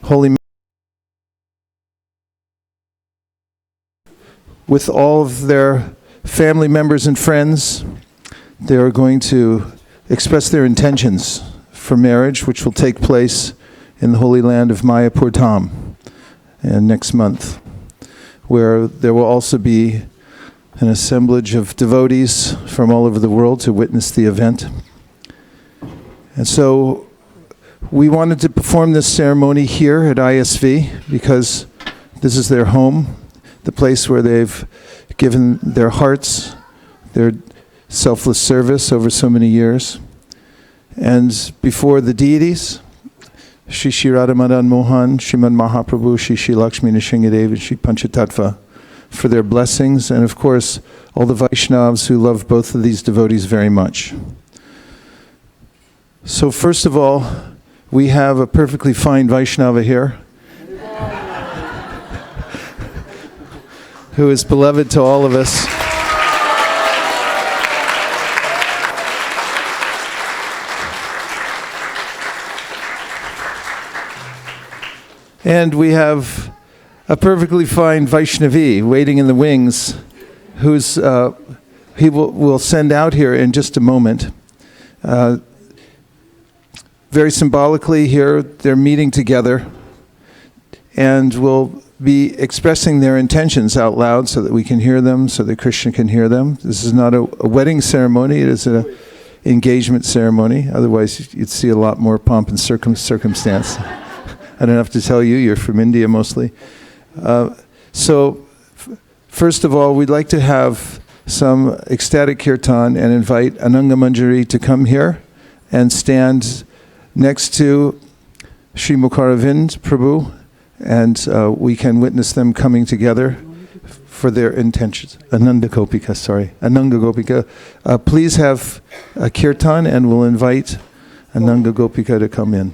holy with all of their family members and friends. They are going to express their intentions for marriage, which will take place in the Holy Land of Mayapur Dham next month, where there will also be an assemblage of devotees from all over the world to witness the event. And so we wanted to perform this ceremony here at ISV because this is their home, the place where they've given their hearts, their selfless service over so many years. And before the deities, Shri Shri Radha Madan Mohan, Srimad Mahaprabhu, Shri Shri Lakshmi Nrsimhadev, and Shri Panchatattva for their blessings, and of course, all the Vaishnavas who love both of these devotees very much. So first of all, we have a perfectly fine Vaishnava here, who is beloved to all of us. And we have a perfectly fine Vaishnavi waiting in the wings, who's he will send out here in just a moment. Very symbolically here, they're meeting together and will be expressing their intentions out loud so that we can hear them, so that Krishna can hear them. This is not a wedding ceremony, it is an engagement ceremony. Otherwise, you'd see a lot more pomp and circumstance. I don't have to tell you, you're from India mostly. First of all, we'd like to have some ecstatic kirtan and invite Ananga Manjari to come here and stand next to Sri Mukharavinda Prabhu, and we can witness them coming together for their intentions. Ananga Gopika. Please have a kirtan, and we'll invite Ananga Gopika to come in.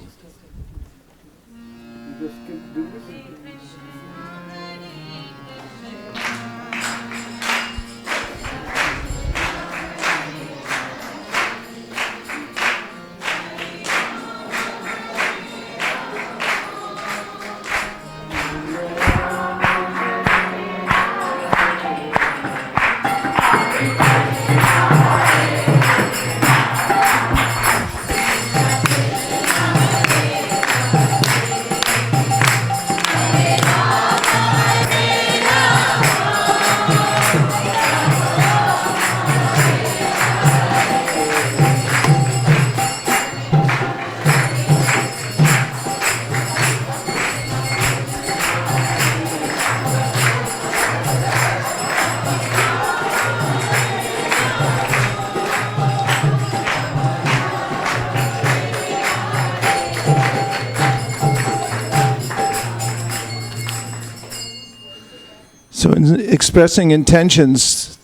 So in expressing intentions,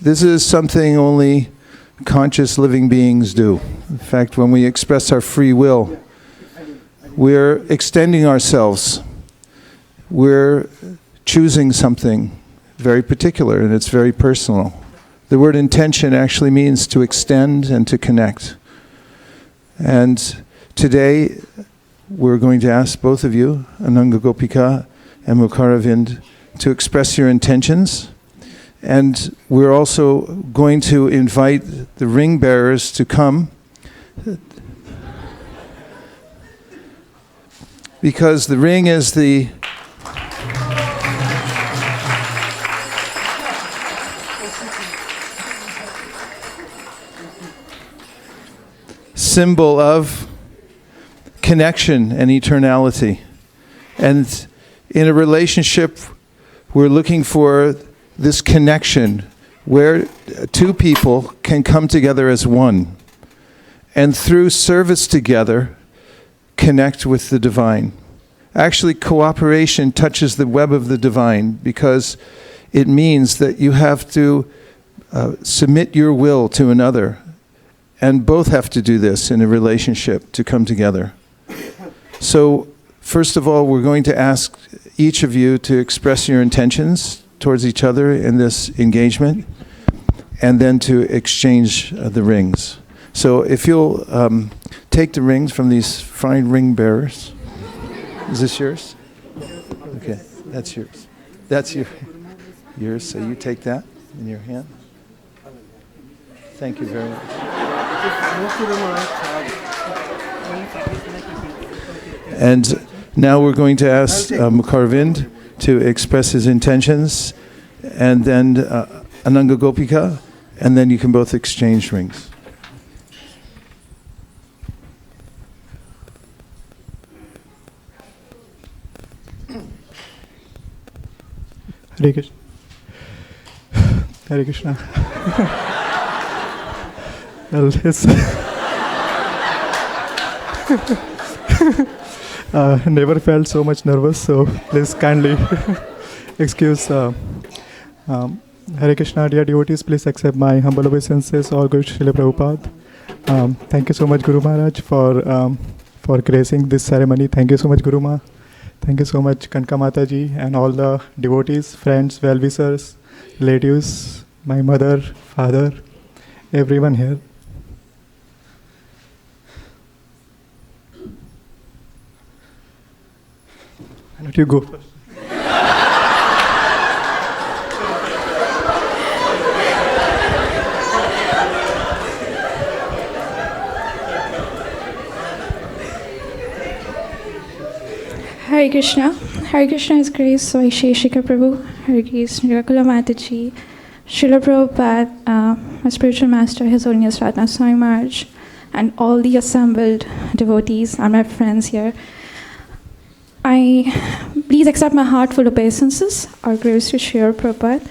this is something only conscious living beings do. In fact, when we express our free will, we're extending ourselves. We're choosing something very particular, and it's very personal. The word intention actually means to extend and to connect. And today, we're going to ask both of you, Ananga Gopika and Mukharavinda, to express your intentions. And we're also going to invite the ring bearers to come, because the ring is the symbol of connection and eternality. And in a relationship, we're looking for this connection where two people can come together as one, and through service together, connect with the divine. Actually, cooperation touches the web of the divine, because it means that you have to submit your will to another, and both have to do this in a relationship to come together. So, first of all, we're going to ask each of you to express your intentions towards each other in this engagement, and then to exchange the rings. So if you'll take the rings from these fine ring bearers. Is this yours? Okay, that's yours. That's yours, so you take that in your hand. Thank you very much. And now we're going to ask Mukharavinda to express his intentions, and then Ananga Gopika, and then you can both exchange rings. Hare Krishna. Hare Krishna. Well, it's never felt so much nervous, so please kindly excuse. Hare Krishna, dear devotees, please accept my humble obeisances, all good Srila Prabhupada. Thank you so much, Guru Maharaj, for gracing this ceremony. Thank you so much, Guru Ma. Thank you so much, Kanka Mataji, and all the devotees, friends, well-wishers, relatives, my mother, father, everyone here. Why don't you go first? Hare Krishna. Hare Krishna is grace, Vaisesika Prabhu. Hare Krishna, Mataji, Srila Prabhupada, my spiritual master, His Holiness Ratna Swami Maharaj, and all the assembled devotees and my friends here. Please accept my heartful obeisances. Our grace to Srila Prabhupada.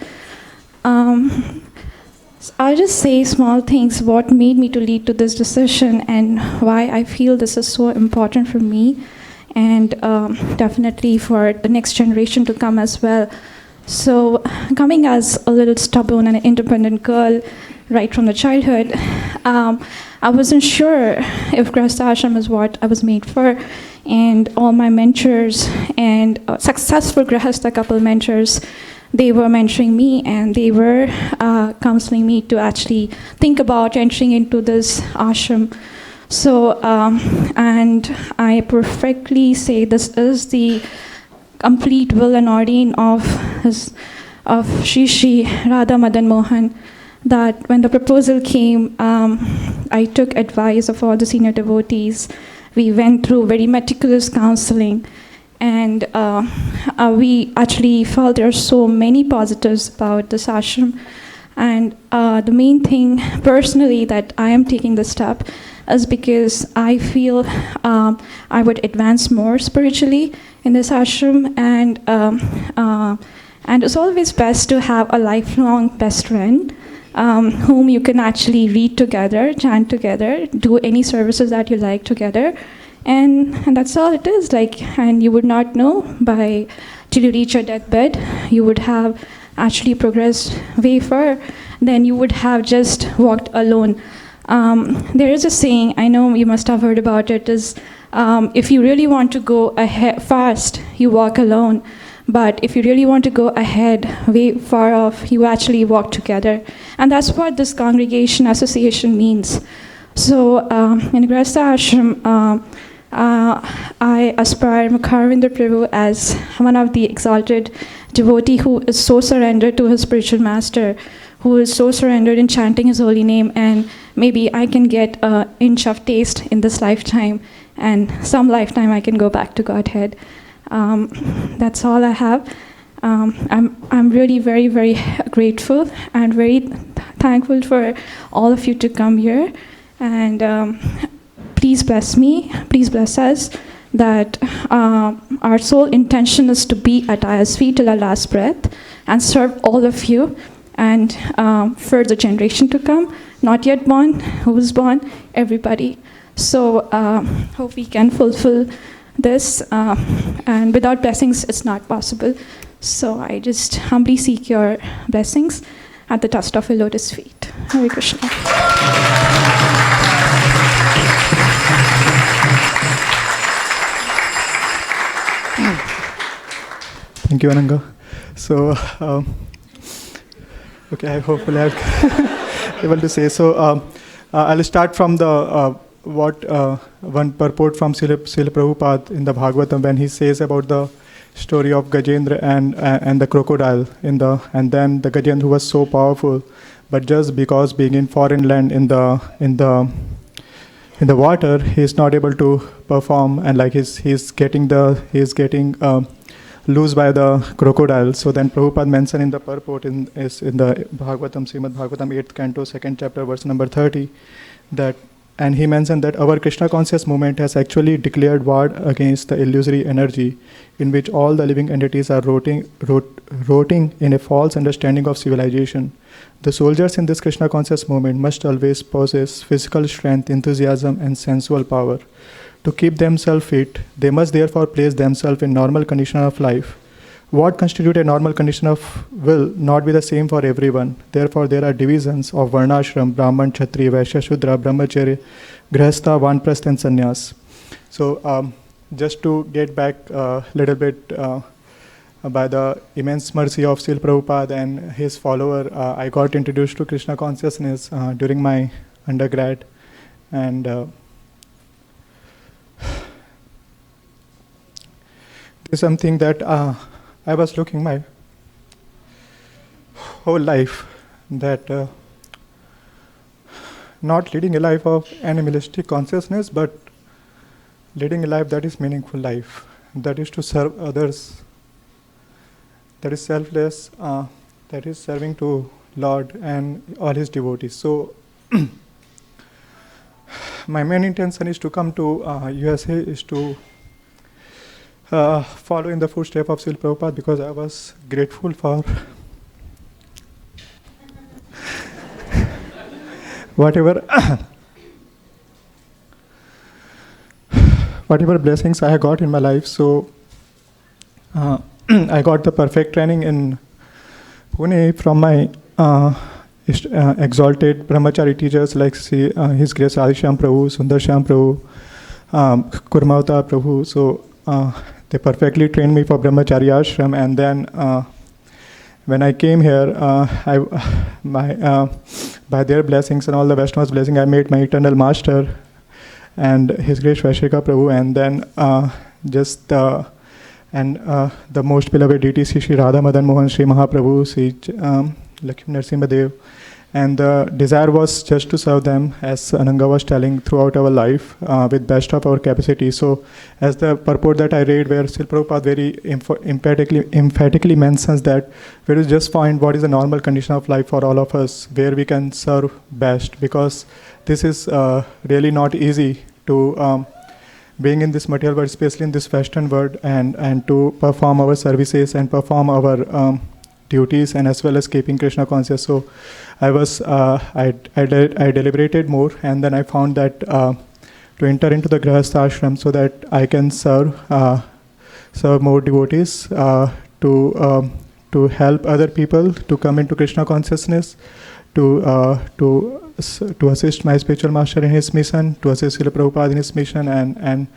I'll just say small things, what made me to lead to this decision and why I feel this is so important for me, and definitely for the next generation to come as well. So coming as a little stubborn and an independent girl right from the childhood, I wasn't sure if Grahastha Ashram is what I was made for, and all my mentors and successful Grahastha couple mentors, they were mentoring me and they were counseling me to actually think about entering into this ashram. So, and I perfectly say this is the complete will and ordain of Shri Shri Radha Madan Mohan, that when the proposal came, I took advice of all the senior devotees. We went through very meticulous counseling, and we actually felt there are so many positives about this ashram. And the main thing personally that I am taking this step is because I feel I would advance more spiritually in this ashram, and it's always best to have a lifelong best friend whom you can actually read together, chant together, do any services that you like together, and that's all it is. And you would not know till you reach your deathbed. You would have actually progressed way far than you would have just walked alone. There is a saying, I know you must have heard about it, is if you really want to go ahead fast, you walk alone. But if you really want to go ahead, way far off, you actually walk together. And that's what this congregation association means. So in Grahastha Ashram, I aspire Mukharavinda Prabhu as one of the exalted devotee who is so surrendered to his spiritual master, who is so surrendered in chanting his holy name, and maybe I can get an inch of taste in this lifetime, and some lifetime I can go back to Godhead. That's all I have. I'm really very, very grateful and very thankful for all of you to come here, and please bless me, please bless us, that our sole intention is to be at Aya's feet till our last breath and serve all of you, and for the generation to come, not yet born, who is born, everybody. So hope we can fulfill this, and without blessings it's not possible. So I just humbly seek your blessings at the dust of your lotus feet. Hare Krishna. Thank you, Ananga. So, okay, hopefully I'm able to say. So, I'll start from the one purport from Srila Prabhupada in the Bhagavatam when he says about the story of Gajendra and the crocodile and then the Gajendra who was so powerful, but just because being in foreign land in the water, he is not able to perform, and like he's getting loose by the crocodile. So then Prabhupada mentioned in the purport in the Bhagavatam, Srimad Bhagavatam 8th canto, 2nd chapter, verse number 30, and he mentioned that our Krishna conscious movement has actually declared war against the illusory energy in which all the living entities are rotting in a false understanding of civilization. The soldiers in this Krishna conscious movement must always possess physical strength, enthusiasm, and sensual power. To keep themselves fit, they must therefore place themselves in normal condition of life. What constitutes a normal condition of will not be the same for everyone. Therefore, there are divisions of Varnashram, Brahman, Kshatriya, Vaishya, Shudra, Brahmacharya, Grihastha, Vanprastha, and Sannyas. So, just to get back a little bit by the immense mercy of Srila Prabhupada and his follower, I got introduced to Krishna consciousness during my undergrad. And this is something that I was looking my whole life, that not leading a life of animalistic consciousness, but leading a life that is meaningful life, that is to serve others, that is selfless, that is serving to Lord and all his devotees. So my main intention is to come to USA, is to follow in the footsteps of Srila Prabhupada, because I was grateful for whatever blessings I got in my life. So I got the perfect training in Pune from my exalted brahmachari teachers like His Grace Adishyam Prabhu, Sundar Shyam Prabhu, Kurmavata Prabhu. So they perfectly trained me for brahmacharya ashram, and then when I came here, by their blessings and all the Vaishnavas' blessing, I met my eternal master and His Grace Vaisesika Prabhu, and then the most beloved deity, Sri Radha Madan Mohan, Sri Mahaprabhu, Sri Lakshmi Narasimha Dev. And the desire was just to serve them, as Ananga was telling, throughout our life with best of our capacity. So as the purport that I read, where Srila Prabhupada very emphatically mentions that we will just find what is the normal condition of life for all of us, where we can serve best, because this is really not easy to being in this material world, especially in this Western world, and to perform our services and perform our duties, and as well as keeping Krishna conscious. So I deliberated more, and then I found that to enter into the Grihastha ashram so that I can serve more devotees, to help other people to come into Krishna consciousness, to assist my spiritual master in his mission, to assist Srila Prabhupada in his mission, and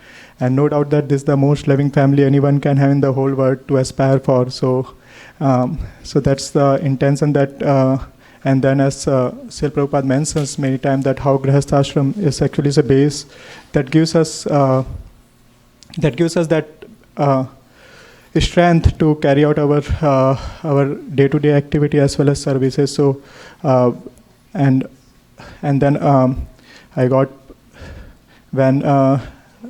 no doubt that this is the most loving family anyone can have in the whole world to aspire for. So that's the intention that, and then as Srila Prabhupada mentions many times, that how Grihastha ashram is actually a base that gives us that strength to carry out our day-to-day activity as well as services. So and then I got, when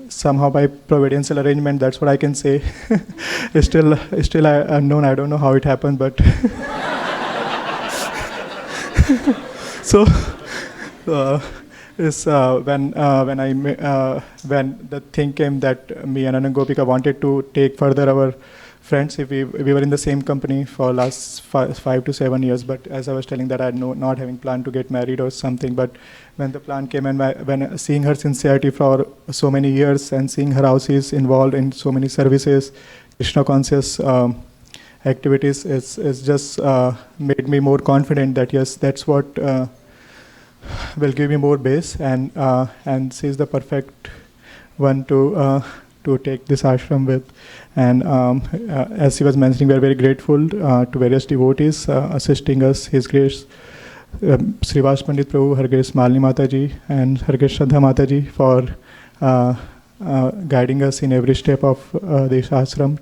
somehow by providential arrangement, that's what I can say. still unknown. I don't know how it happened, but so when the thing came that me and Ananga Gopika wanted to take further our friendship, we were in the same company for last 5 to 7 years, but as I was telling that I had not having planned to get married or something, but when the plan came, and when seeing her sincerity for so many years, and seeing her how she is involved in so many services, Krishna conscious activities, is just made me more confident that yes, that's what will give me more base, and she is the perfect one to take this ashram with. And as he was mentioning, we are very grateful to various devotees assisting us, His Grace Srivas Pandit Prabhu, Her Grace Malini Mataji, and Her Grace Shraddha Mataji for guiding us in every step of this ashram.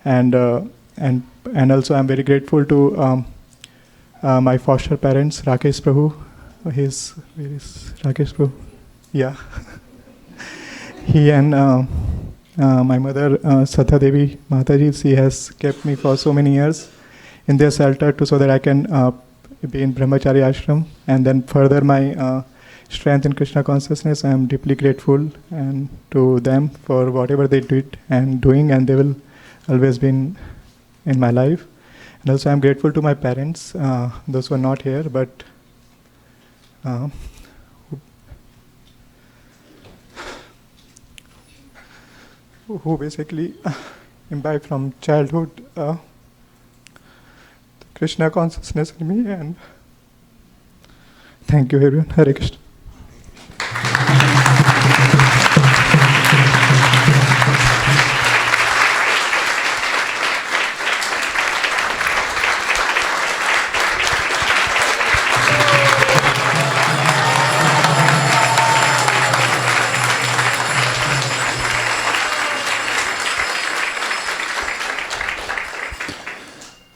And also I'm very grateful to my foster parents, Rakesh Prabhu. Where is Rakesh Prabhu? Yeah. He and my mother, Satha Devi Mataji, she has kept me for so many years in their shelter so that I can be in Brahmachari ashram, and then further my strength in Krishna consciousness. I am deeply grateful and to them for whatever they did and doing, and they will always be in my life. And also I am grateful to my parents, those who are not here, but who basically imbibed from childhood the Krishna consciousness in me. And thank you everyone. Hare Krishna.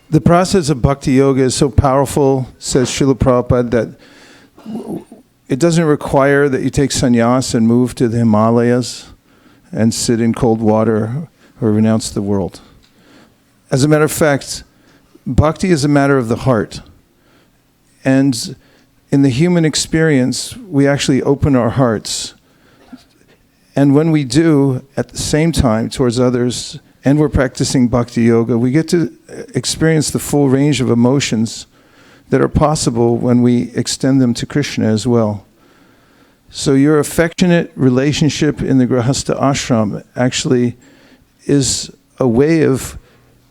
The process of bhakti yoga is so powerful, says Srila Prabhupada, that it doesn't require that you take sannyas and move to the Himalayas and sit in cold water or renounce the world. As a matter of fact, bhakti is a matter of the heart. And in the human experience, we actually open our hearts. And when we do, at the same time, towards others, and we're practicing bhakti yoga, we get to experience the full range of emotions that are possible when we extend them to Krishna as well. So your affectionate relationship in the Grahastha ashram actually is a way of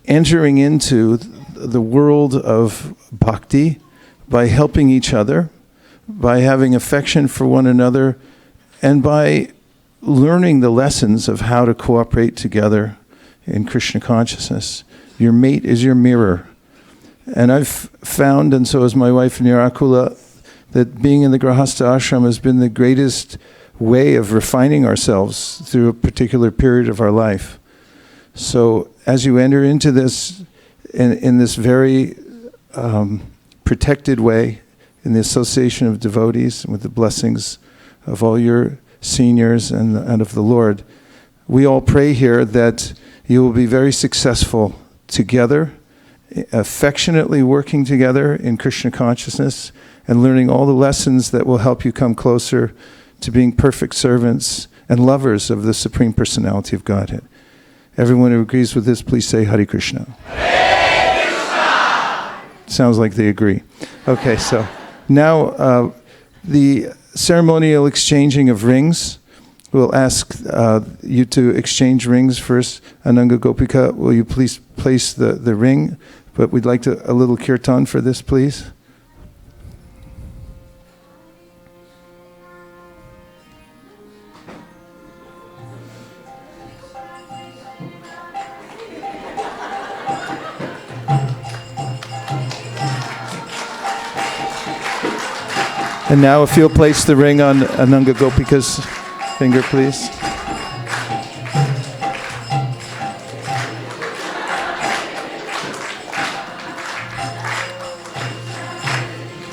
entering into the world of bhakti by helping each other, by having affection for one another, and by learning the lessons of how to cooperate together in Krishna consciousness. Your mate is your mirror. And I've found, and so has my wife Nirakula, that being in the Grahastha ashram has been the greatest way of refining ourselves through a particular period of our life. So as you enter into this in this very protected way, in the association of devotees, with the blessings of all your seniors and of the Lord, we all pray here that you will be very successful together, affectionately working together in Krishna consciousness and learning all the lessons that will help you come closer to being perfect servants and lovers of the Supreme Personality of Godhead. Everyone who agrees with this, please say Hare Krishna. Hare Krishna! Sounds like they agree. Okay, so now the ceremonial exchanging of rings. We'll ask you to exchange rings first. Ananga Gopika, will you please place the ring? But we'd like a little kirtan for this, please. And now if you'll place the ring on Ananga Gopika's finger, please.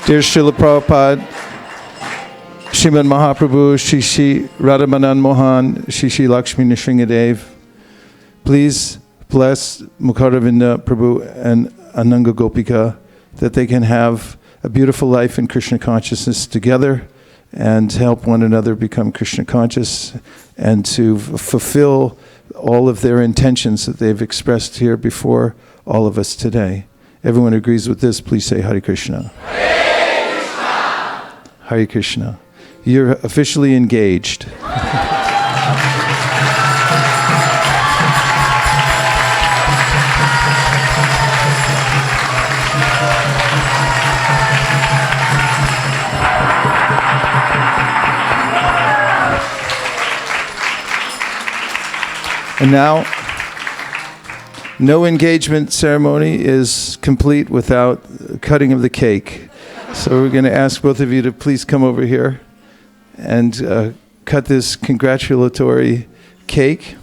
Dear Srila Prabhupada, Srimad Mahaprabhu, Shri Radhamanan Mohan, Shri Lakshmi Nrsingadev, please bless Mukharavinda Prabhu and Ananga Gopika that they can have a beautiful life in Krishna consciousness together and help one another become Krishna conscious and to fulfill all of their intentions that they've expressed here before all of us today. Everyone who agrees with this, please say Hare Krishna. Hare Krishna. Hare Krishna. You're officially engaged. And now, no engagement ceremony is complete without cutting of the cake. So we're going to ask both of you to please come over here and cut this congratulatory cake.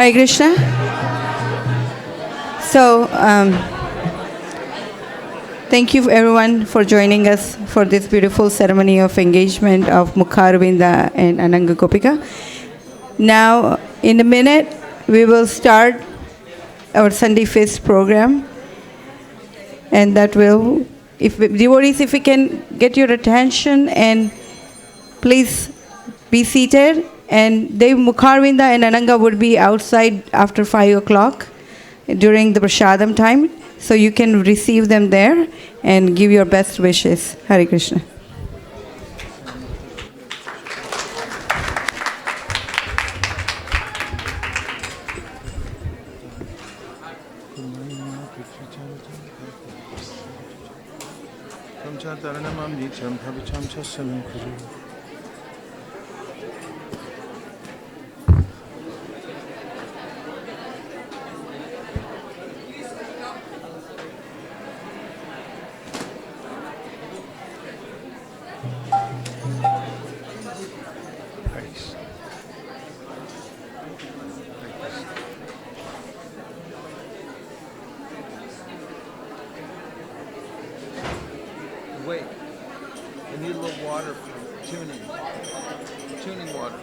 Hare Krishna. So, thank you everyone for joining us for this beautiful ceremony of engagement of Mukharavinda and Ananga Gopika. Now, in a minute, we will start our Sunday Feast program. And that will, if devotees, if we can get your attention and please be seated. And Mukharavinda and Ananga would be outside after 5 o'clock during the prasadam time. So you can receive them there and give your best wishes. Hare Krishna. Wait, I need a little water for tuning water.